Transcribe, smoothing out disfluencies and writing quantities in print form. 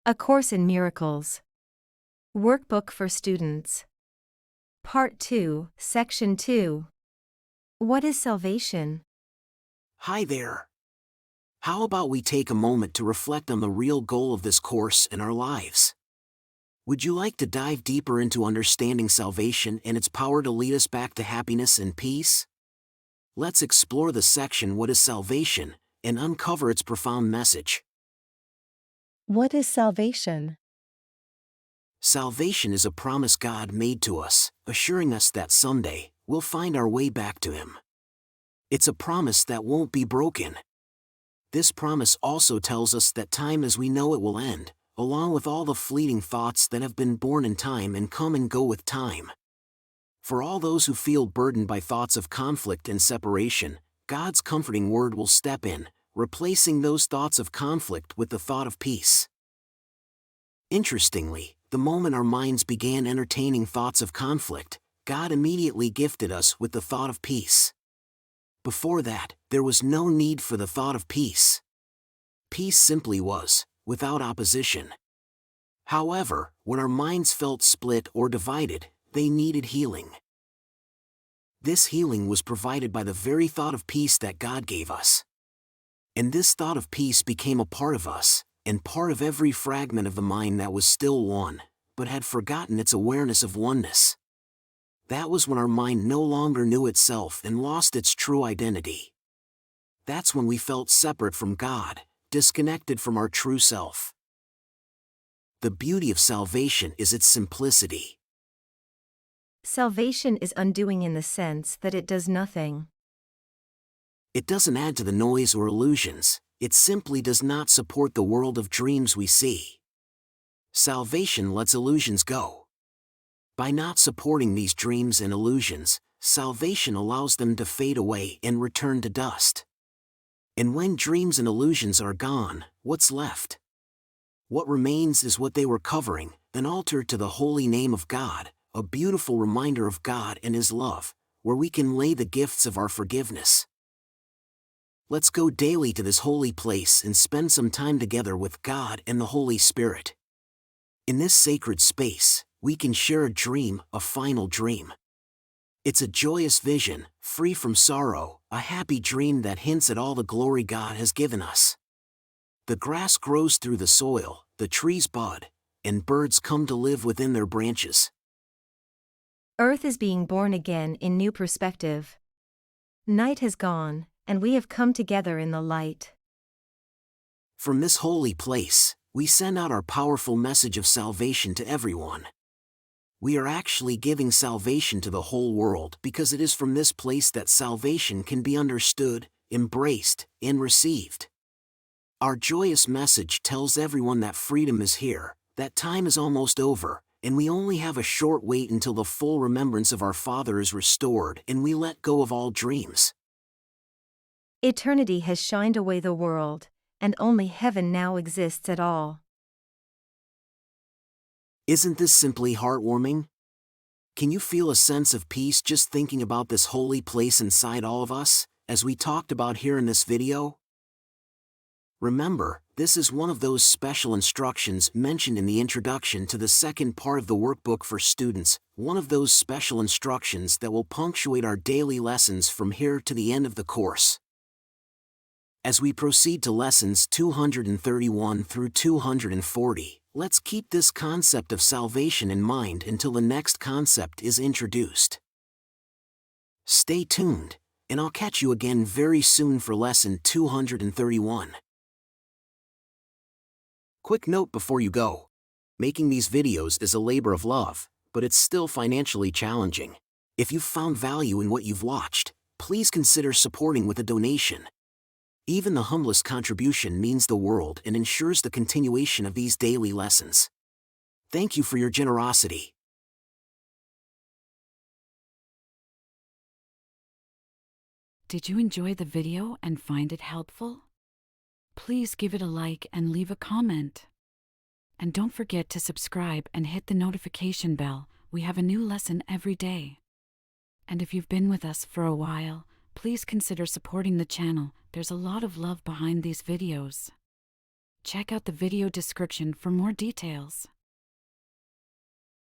A Course in Miracles. Workbook for Students. Part 2, Section 2. What is salvation? Hi there. How about we take a moment to reflect on the real goal of this course in our lives? Would you like to dive deeper into understanding salvation and its power to lead us back to happiness and peace? Let's explore the section What is Salvation and uncover its profound message. What is salvation? Salvation is a promise God made to us, assuring us that someday we'll find our way back to Him. It's a promise that won't be broken. This promise also tells us that time as we know it will end, along with all the fleeting thoughts that have been born in time and come and go with time. For all those who feel burdened by thoughts of conflict and separation, God's comforting word will step in, replacing those thoughts of conflict with the thought of peace. Interestingly, the moment our minds began entertaining thoughts of conflict, God immediately gifted us with the thought of peace. Before that, there was no need for the thought of peace. Peace simply was, without opposition. However, when our minds felt split or divided, they needed healing. This healing was provided by the very thought of peace that God gave us. And this thought of peace became a part of us, and part of every fragment of the mind that was still one, but had forgotten its awareness of oneness. That was when our mind no longer knew itself and lost its true identity. That's when we felt separate from God, disconnected from our true self. The beauty of salvation is its simplicity. Salvation is undoing in the sense that it does nothing. It doesn't add to the noise or illusions, it simply does not support the world of dreams we see. Salvation lets illusions go. By not supporting these dreams and illusions, salvation allows them to fade away and return to dust. And when dreams and illusions are gone, what's left? What remains is what they were covering, an altar to the holy name of God, a beautiful reminder of God and His love, where we can lay the gifts of our forgiveness. Let's go daily to this holy place and spend some time together with God and the Holy Spirit. In this sacred space, we can share a dream, a final dream. It's a joyous vision, free from sorrow, a happy dream that hints at all the glory God has given us. The grass grows through the soil, the trees bud, and birds come to live within their branches. Earth is being born again in new perspective. Night has gone, and we have come together in the light. From this holy place, we send out our powerful message of salvation to everyone. We are actually giving salvation to the whole world because it is from this place that salvation can be understood, embraced, and received. Our joyous message tells everyone that freedom is here, that time is almost over, and we only have a short wait until the full remembrance of our Father is restored and we let go of all dreams. Eternity has shined away the world, and only heaven now exists at all. Isn't this simply heartwarming? Can you feel a sense of peace just thinking about this holy place inside all of us, as we talked about here in this video? Remember, this is one of those special instructions mentioned in the introduction to the second part of the workbook for students, one of those special instructions that will punctuate our daily lessons from here to the end of the course. As we proceed to lessons 231 through 240, let's keep this concept of salvation in mind until the next concept is introduced. Stay tuned, and I'll catch you again very soon for lesson 231. Quick note before you go. Making these videos is a labor of love, but it's still financially challenging. If you've found value in what you've watched, please consider supporting with a donation. Even the humblest contribution means the world and ensures the continuation of these daily lessons. Thank you for your generosity. Did you enjoy the video and find it helpful? Please give it a like and leave a comment. And don't forget to subscribe and hit the notification bell. We have a new lesson every day. And if you've been with us for a while, please consider supporting the channel. There's a lot of love behind these videos. Check out the video description for more details.